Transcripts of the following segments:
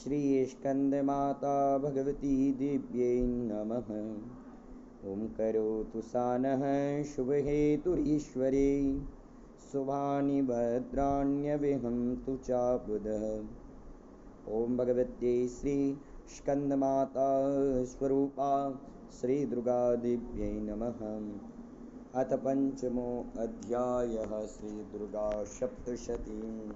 श्री स्कंदमाता भगवती दिव्यै नमः। ओम करोतु सानः शुभहेतुरीश्वरे, शुभानि भद्राण्यविहन्तु चाबुधः। ओम भगवत्यै श्री स्कंदमाता स्वरूपा श्री दुर्गा दिव्यै नमः। अथ पंचमो अध्यायः श्री दुर्गा सप्तशती।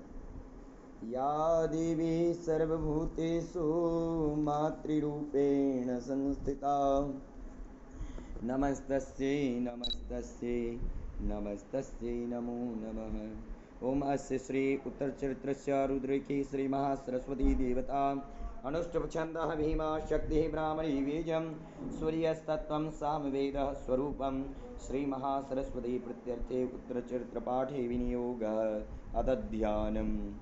या देवी सर्वभूतेषु मातृरूपेण संस्थिता, नमस्तस्यै नमस्तस्यै नमस्तस्यै नमो नमः। ओम अस्य श्री उत्तरचरित्रस्य रुद्रैकी श्री महासरस्वती देवता अनुष्टुप छन्दः भीमा शक्तिः ब्राह्मणी बीजं सूर्यस्तत्त्वं सामवेदः स्वरूपं श्री महासरस्वती प्रत्यर्थे उत्तरचरित्रपाठे विनियोगः। अदध्यानम्।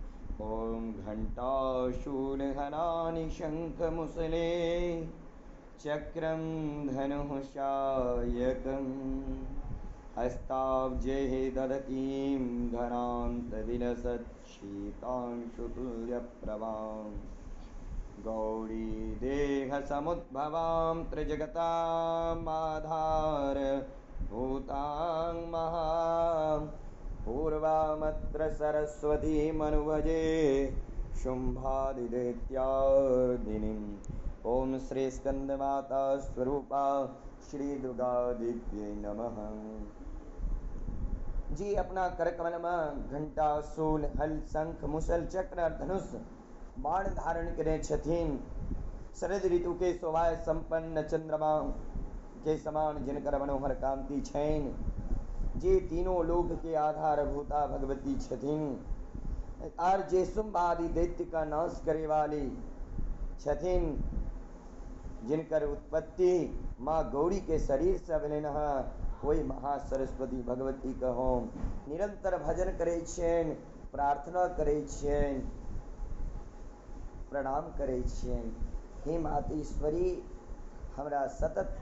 ओम घण्टाशूलहराणि शङ्खमुसले चक्रं धनुः शायकं, हस्ताब्जैः दधतीं धरान्तविलसच्छीतांशुतुल्यप्रभां, गौरी देहसमुद्भवां त्रिजगतामाधारभूतां महां, पूर्वामत्र सरस्वतीमनुभजे शुम्भादिदैत्यार्दिनीम्। ओम श्री स्कंदमाता स्वरूपा श्री दुर्गा दिव्यै नमः। जी अपना करकमल में घंटा शूल हल शंख मुसल चक्र धनुष बाण धारण करे छथिन। शरद ऋतु के शोभाय संपन्न चंद्रमा के समान जिनकर मनोहर कांति छैन, जे तीनों लोक के आधार भूता भगवती छथिन। और जे शुंभ आदि दैत्य का नाश करे वाली छथिन, जिनकर उत्पत्ति माँ गौरी के शरीर से भेलन है, वही महासरस्वती भगवती कहो। निरंतर भजन करे छियन, प्रार्थना करे छियन, प्रणाम करे छियन। हे मातेश्वरी, हमरा सतत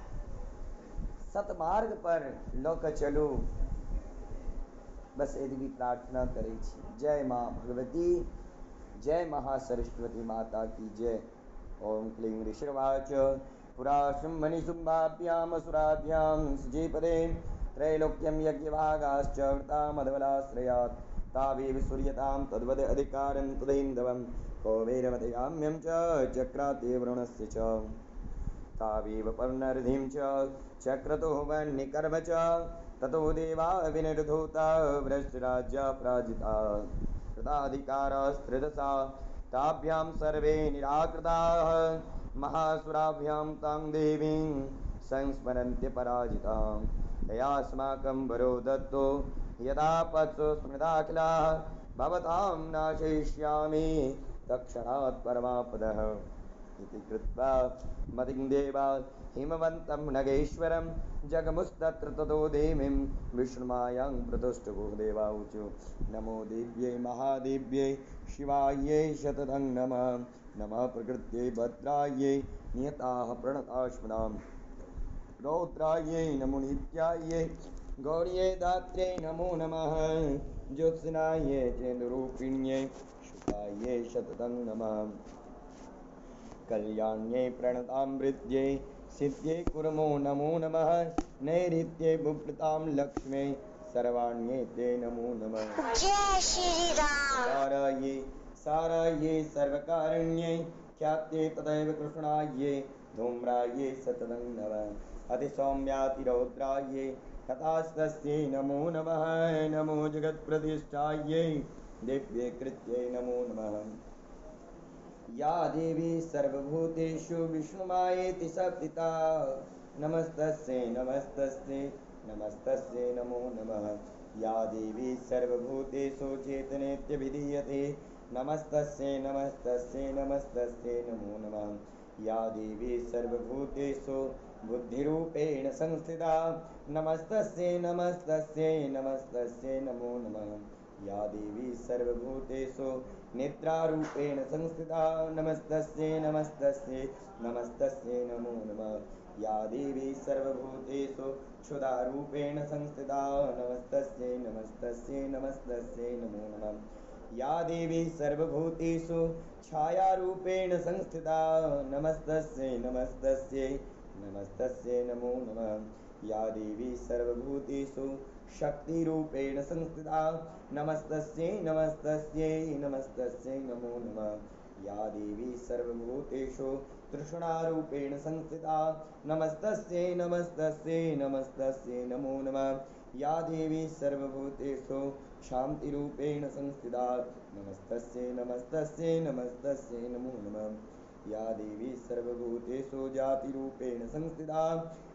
सतमार्ग पर लौक चलू, बस यदि प्रार्थना करे छी। जय माँ भगवती, जय महासरस्वती माता की जय। ओम क्लीं ऋषिर्वाच पुरा शुम्भनि शुम्भाभ्याम असुराभ्याम सुजेपदे, त्रैलोक्यं यज्ञभागाश्च वृता मधवलाश्रयात्, तावेव सूर्यतां तद्वद अधिकारं तदैन्दवं, कौबेरमतिगाम्यं च चक्राते वरुणस्य च, तावेव पर्णरधिं च चक्रतो वह्निकर्म च, ततो देवा विनिर्धूता भ्रष्टराज्या पराजिता, कृताधिकारास्त्रिदशा ताभ्यां सर्वे निराकृताः, महासुराभ्यां तां देवीं संस्मरन्त्य पराजितां, तयास्माकं वरो दत्तो यदा पत्सु स्मृताखिलाः, भवतां नाशयिष्यामि तत्क्षणात् परमापदः। इति कृत्वा मतिं देवा हिमवन्तं नगेश्वरं, जगमुस्तत्र ततो देवीं विष्णुमायां प्रतुष्टुः। देवाऊचु नमो देव्यै महादेव्यै शिवायै शततं नमः। नमः प्रकृत्यै भद्रायै नियताः प्रणताश्मनां, रौद्रायै नमो नित्यायै गौर्यै दात्र्यै नमो नमः। ज्योत्स्नायै चेन्दूरूपिण्यै शुकायै शततं नमः। कल्याण्यै प्रणतामृत्यै सिद्ध्यै कुर्मो नमो नमः। नैऋत्यै बुभृतां लक्ष्म्यै सर्वाण्यै ते नमो नमः। जय श्री राम। सारायै सर्वकारिण्यै ख्यात्यै तदैव कृष्णायै धूम्रायै सततं नमः। अतिसौम्यातिरौद्रायै हतास्तस्यै नमो नमः। नमो जगत्प्रतिष्ठायै दिव्यै कृत्यै नमो नमः। या देवी सर्वभूतेषु विष्णुमायेति संस्थिता, नमस्तस्यै नमस्तस्यै नमस्तस्यै नमो नमः। या देवी सर्वभूतेषु चेतनेत्यभिधीयते, नमस्तस्यै नमस्तस्यै नमस्तस्यै नमो नमः। या देवी सर्वभूतेषु बुद्धिरूपेण संस्थिता, नमस्तस्यै नमस्तस्यै नमस्तस्यै नमो नमः। या देवी सर्वभूतेषु निद्रारूपेण संस्थिता, नमस्तस्यै नमस्तस्यै नमस्तस्यै नमो नमः। या देवी सर्वभूतेषु क्षुधारूपेण संस्थिता, नमस्तस्यै नमस्तस्यै नमस्तस्यै नमो नमः। या देवी सर्वभूतेषु छायारूपेण संस्थिता नमस्तस्यै नमस्तस्यै नमस्तस्यै नमो नमः। या देवी सर्वभूतेषु शक्तिरूपेण संस्थिता नमस्तस्यै नमस्तस्यै नमस्तस्यै नमो नमः। या देवी सर्वभूतेषु तृष्णारूपेण संस्थिता नमस्तस्यै नमस्तस्यै नमस्तस्यै नमो नमः। या देवी सर्वभूतेषु शान्तिरूपेण संस्थिता नमस्तस्यै नमस्तस्यै नमस्तस्यै नमो नमः। या देवी सर्वभूतेषु जातिरूपेण संस्थिता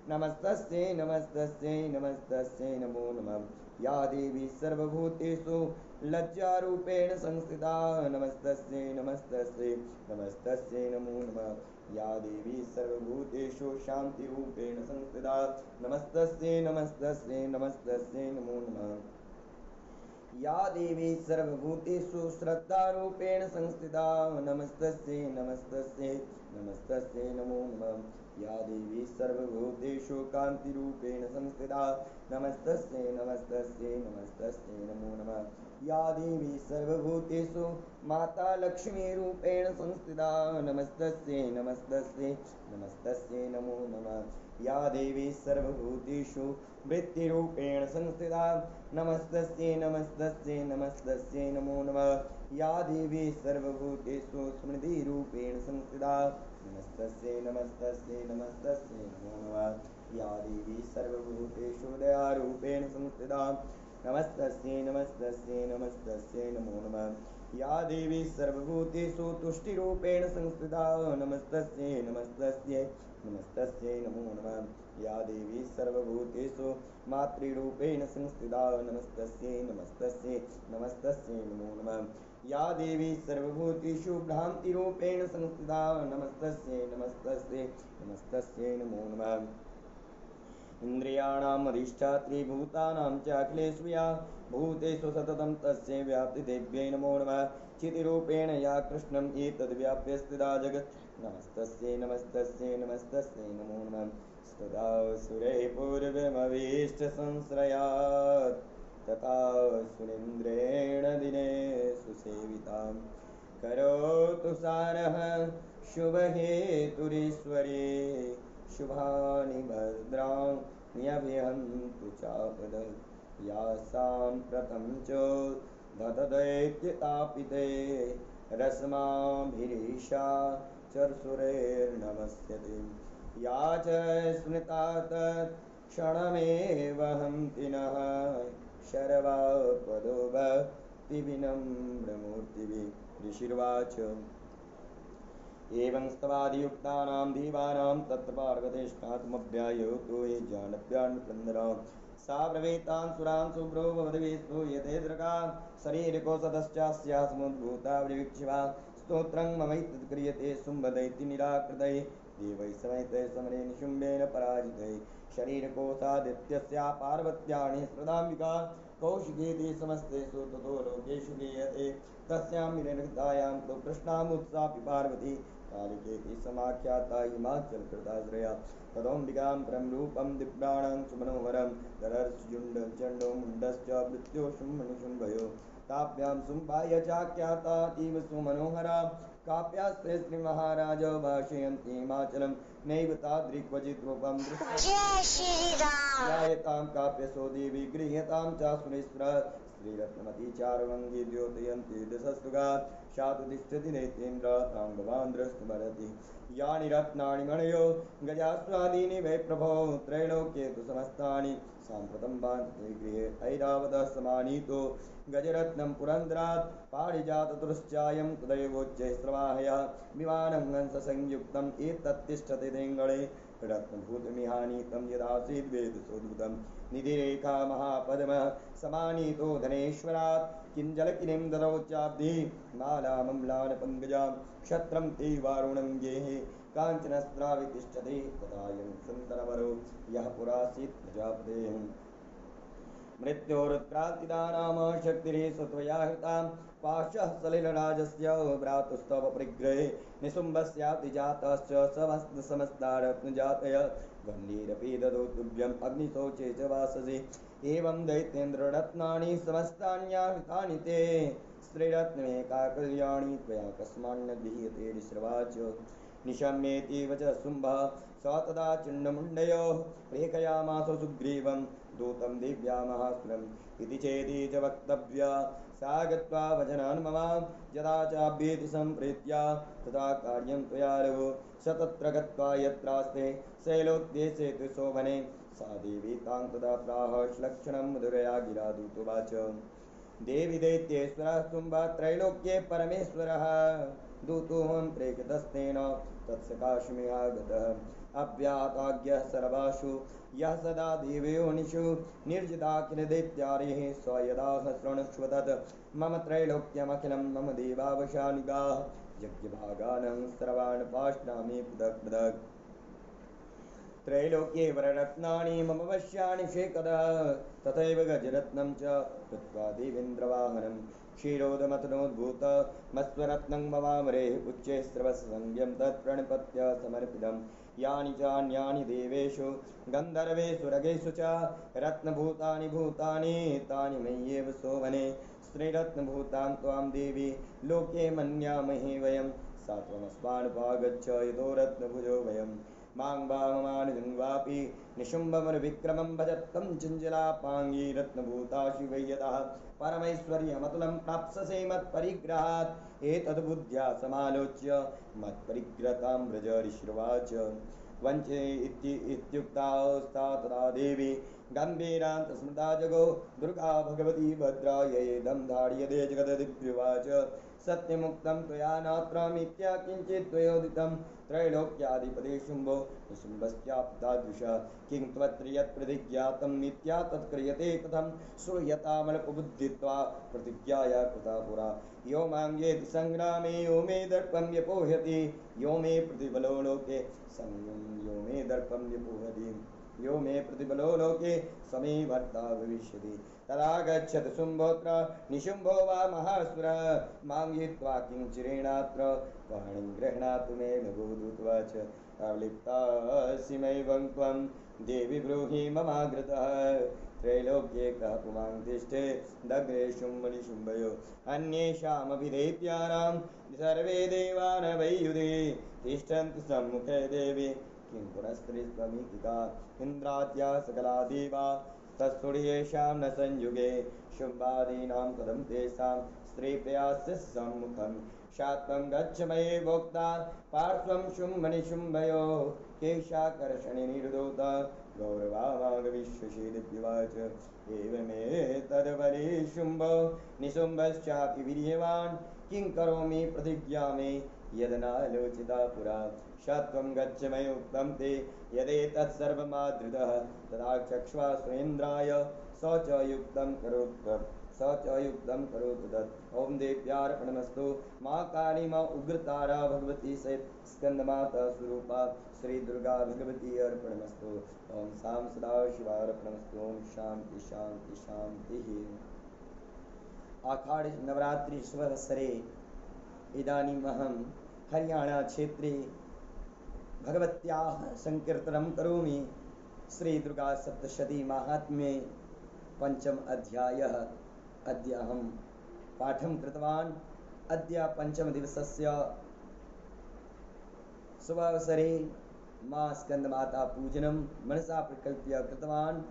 नमस्तस्यै नमस्तस्यै नमस्तस्यै नमो नमः। या देवी सर्वभूतेषु लज्जारूपेण संस्थिता नमस्तस्यै नमस्तस्यै नमस्तस्यै नमो नमः। या देवी सर्वभूतेषु शान्तिरूपेण संस्थिता नमस्तस्यै नमस्तस्यै नमस्तस्यै नमो नमः। या देवी सर्वभूतेषु श्रद्धारूपेण संस्थिता नमस्तस्यै नमस्तस्यै नमस्तस्यै नमो नमः। या देवी सर्वभूतेषु कान्तिरूपेण संस्थिता नमस्तस्यै नमस्तस्यै नमस्तस्यै नमो नमः। या देवी सर्वभूतेषु माता लक्ष्मीरूपेण संस्थिता नमस्तस्यै नमस्तस्यै नमस्तस्यै नमो नमः। या देवी सर्वभूतेषु वृत्तिरूपेण संस्थिता नमस्तस्यै नमस्तस्यै नमस्तस्यै नमो नमः। या देवी सर्वभूतेषु स्मृतिरूपेण संस्थिता नमस्तस्यै नमस्तस्यै नमस्तस्यै नमो नमः। या देवी सर्वभूतेषु दयारूपेण संस्थिता नमस्तस्यै नमस्तस्यै नमस्तस्यै नमो नमः। या देवी सर्वभूतेषु तुष्टिरूपेण संस्थिता नमस्तस्यै नमस्तस्यै नमस्तस्यै नमो नमः। या देवी सर्वभूतेषु मातृरूपेण संस्थिता नमस्तस्यै नमस्तस्यै नमस्तस्यै नमो नमः। या देवी सर्वभूतेषु भ्रान्तिरूपेण संस्थिता नमस्तस्यै नमस्तस्यै नमस्तस्यै नमो नमः। इन्द्रियाणाम् अधिष्ठात्री भूतानां च अखिलेषु या भूतेषु सततं तस्यै व्याप्तिदेव्यै नमो नमः। चितिरूपेण या कृष्णम् एतद्व्याप्य स्थिता जगत् नमस्तस्यै नमस्तस्यै नमस्तस्यै नमो नमः। स्तुता सुरैः पूर्वमभीष्टसंश्रयात् तथा सुरेन्द्रेण दिने सुसेवितां करोतु सारः शुभहेतुरीश्वरे शुभानि भद्राण्यभिहन्तु चापद। या साम्प्रतं च धतदैत्यतापिते रश्माभिरीशा चर्सुरेर्नमस्यते। या च स्मृता तत्क्षणमेव हन्ति नः शर्वापदो भक्तिविनम्रमूर्तिभिः। ऋषिर्वाच एवं स्तवादियुक्तानां देवानां तत्पार्वतीष्णात्मभ्यायोतो ये जानव्यान्नपन्दरां सा ब्रवीतान् सुरान् शुभ्रो भवद्भिस्तु यथेदृगा शरीरकोशतश्चास्याः समुद्भूता विविक्षिवा स्तोत्रं ममैतत्क्रियते शुम्भदैत्य निराकृतैः देवैः समेतैः समरे निशुम्भेन पराजितैः। शरीरकोशादित्यस्या पार्वत्या निःस्पृधाम्बिका कौशिकेति समस्तेषु ततो लोकेषु गीयते। तस्यां विनिर्गतायां तु कृष्णामुत्सापि पार्वती कालिकेति समाख्याता हिमाचलकृताश्रया। तदोऽम्बिकां परं रूपं दिव्याणां सुमनोहरं दरर्षुण्डचण्डो मुण्डश्च मृत्यो शुम्भनिशुम्भयो। ताभ्यां शुम्भाय चाख्याता अतीव सुमनोहरा काव्यास्ते श्रीमहाराज भाषयन्ति हिमाचलं नैव तादृक्वचित् रूपं ध्यायतां काव्यसो देवी गृह्यतां च सुरेश्वर। श्रीरत्नमती चारुवङ्गी द्योतयन्ति दशस्तुगा सा तु तिष्ठति दैत्येन्द्र तां भवान् द्रष्टुमर्हति। यानि रत्नानि मणयो गजास्वादीनि वै प्रभो त्रैलोक्ये तु समस्तानि साम्प्रतं भान्ति गृहे ऐरावतः समानीतो गजरत्नं पुरन्दरात् पारिजाततुश्चायं तदैवोच्चैस्रवाहया विमानं हंससंयुक्तम् एतत्तिष्ठति देङ्गळे रत्नभूतमिहानीतं यदासीद् वेदसोद्भुतं निधिरेखा महापद्मः समानीतो धनेश्वरात् किञ्जलकिरीं ददौ चाब्धि मालामम्लानपङ्कजां क्षत्रं ते वारुणं गेहे काञ्चनस्त्रावि तिष्ठति तथायं सुन्दरवरो यः पुरासीत् प्रजापतेः। मृत्योरुत्क्रान्तिदा नाम शक्तिरेष त्वया हृता पाशः सलिलराजस्य भ्रातुस्तव परिग्रहे निशुम्भस्यातिजातश्च समस्तारत्नजातय गण्डीरपि ददौ तुभ्यम् अग्निशौचे च वाससि। एवं दैत्येन्द्ररत्नानि समस्तान्याहृतानि ते स्त्रीरत्नमेका कल्याणी त्वया कस्मान्न गृह्यते ऋषर्वाच निशम्येतीव च शुम्भः स तदा चण्डमुण्डयोः प्रेषयामास सुग्रीवं दूतं दिव्या महासुरम् इति चेति च वक्तव्या सा गत्वा वचनान् मम यदा चाभ्येति सम्प्रीत्या तथा कार्यं त्वया रघु स तत्र गत्वा यत्रास्ते शैलोद्देशे तु शोभने सा देवी तां तदा प्राह श्लक्षणं मधुरया गिरा दूतोवाच देवी दैत्येश्वरः शुम्भः त्रैलोक्ये परमेश्वरः दूतोऽहं प्रेषितस्तेन तत्सकाशमिहागतः अव्याताज्ञः सर्वासु यः सदा देवयोनिषु निर्जिताखिलदैत्यारेः स यदा शृणुष्व तत् मम त्रैलोक्यमखिलं मम देवावशानिगाः यज्ञभागानं सर्वान् पाष्णामि पृथक् पृथक् त्रैलोक्ये वररत्नानि मम वश्यानि शेकदा तथैव गजरत्नं च कृत्वा देवेन्द्रवाहनं क्षीरोदमथनोद्भूत मत्स्वरत्नं ममामरेः उच्चे स्रवसंज्ञं तत्प्रणिपत्य समर्पितं यानि चान्यानि देवेषु गन्धर्वेषु रगेषु च रत्नभूतानि भूतानि तानि मय्येव शोभने श्रीरत्नभूतां त्वां देवी लोके मन्यामहे वयं सा त्वमस्मानुपागच्छ यतो रत्नभुजो वयं मां वाममानुजं वापि निशुम्भमनुविक्रमं भजत्तं चञ्चलापाङ्गी रत्नभूता शिवय्यतः परमैश्वर्यमतुलं प्राप्स्यसे मत्परिग्रहात् एतद्बुद्ध्या समालोच्य मत्परिग्रतां व्रज ऋषिर्वाच वञ्चे इत्युक्तास्ता तदा देवी गम्भीरान्तस्मृता जगो दुर्गा भगवती भद्रा येदं धार्यते जगददिव्युवाच सत्यमुक्तं त्वया नात्रमित्या किञ्चित् त्वयोदितं त्रैलोक्याधिपते शुम्भो निशुम्भश्चाप्तादृशः किं त्वत्र यत्प्रतिज्ञातं मिथ्या तत्क्रियते कथं श्रूयतामल्पबुद्धित्वा प्रतिज्ञाया कृता पुरा यो माङ्गेति सङ्ग्रामे यो मे दर्पं व्यपोहति यो मे प्रतिबलो लोके यो मे दर्पं व्यपोहति यो मे प्रतिबलो लोके समे भर्ता भविष्यति तदा गच्छत शुम्भोऽत्र निशुम्भो वा महासुरः माङ्गयित्वा किञ्चिरेणात्र वाणीं गृह्णातु मे लघुदूत्वाच अवलिप्तासिमैवं त्वं देवि ब्रूहि ममाग्रतः त्रैलोक्ये कः पुमां तिष्ठे दग्रे शुम्भनिशुम्भयो अन्येषामपि दैत्यानां सर्वे देवानवैयुधे तिष्ठन्तु सम्मुखे देवी किं पुनस्त्रिस्त्वमीकिका इन्द्राद्या सकला देवा तत्सुर्येषां न संयुगे शुम्भादीनां कथं तेषां स्त्रीप्रयास्य सम्मुखं शात्वं गच्छ मये भोक्ता पार्श्वं शुम्भनिशुम्भयो केशाकर्षणि निर्दोत गौरवामागविश्वशीदिव्युवाच एवमेतद्वरे शुम्भो निशुम्भश्चापि वीर्यवान् किं करोमि प्रतिज्ञा मे यदनालोचिता पुरा शात्वं गच्छ मयि उक्तं ते यदेतत्सर्वमादृतः तदा चक्ष्वा सुरेन्द्राय स च युक्तं करोतु तत् ॐ देव्यार्पणमस्तु मा काली मा उग्रतारा भगवती स्कन्दमाता स्वरूपा श्री दुर्गा भगवती अर्पणमस्तु ॐ सां सदाशिवार्पणमस्तु ॐ शान्ति शान्ति शान्तिः आषाढ नवरात्रि शुभवत्सरे इदानीमहं हरियाणा क्षेत्रे भगवत्याः संकीर्तनं करोमि। श्री दुर्गा सप्तशती महात्म्ये पंचम अध्यायः अद्य अहं पाठं कृतवान्। अद्य पंचम दिवसस्य शुभावसरे मां स्कन्दमाता पूजनं मनसा प्रकल्प्य कृतवान्।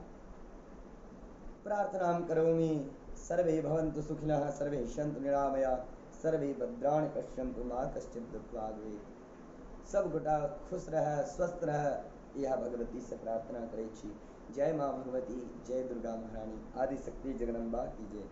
प्रार्थनां करोमि सर्वे भवन्तु सुखिनः, सर्वे सन्तु निरामया, सर्वे भद्राणि पश्यन्तु मा कश्चित् दुःखभाग् भवेत्। सब गोटा खुश रह, स्वस्थ रह, यह भगवती से प्रार्थना करै छी। जय माँ भगवती, जय दुर्गा महारानी, आदि शक्ति जगदम्बा की जय।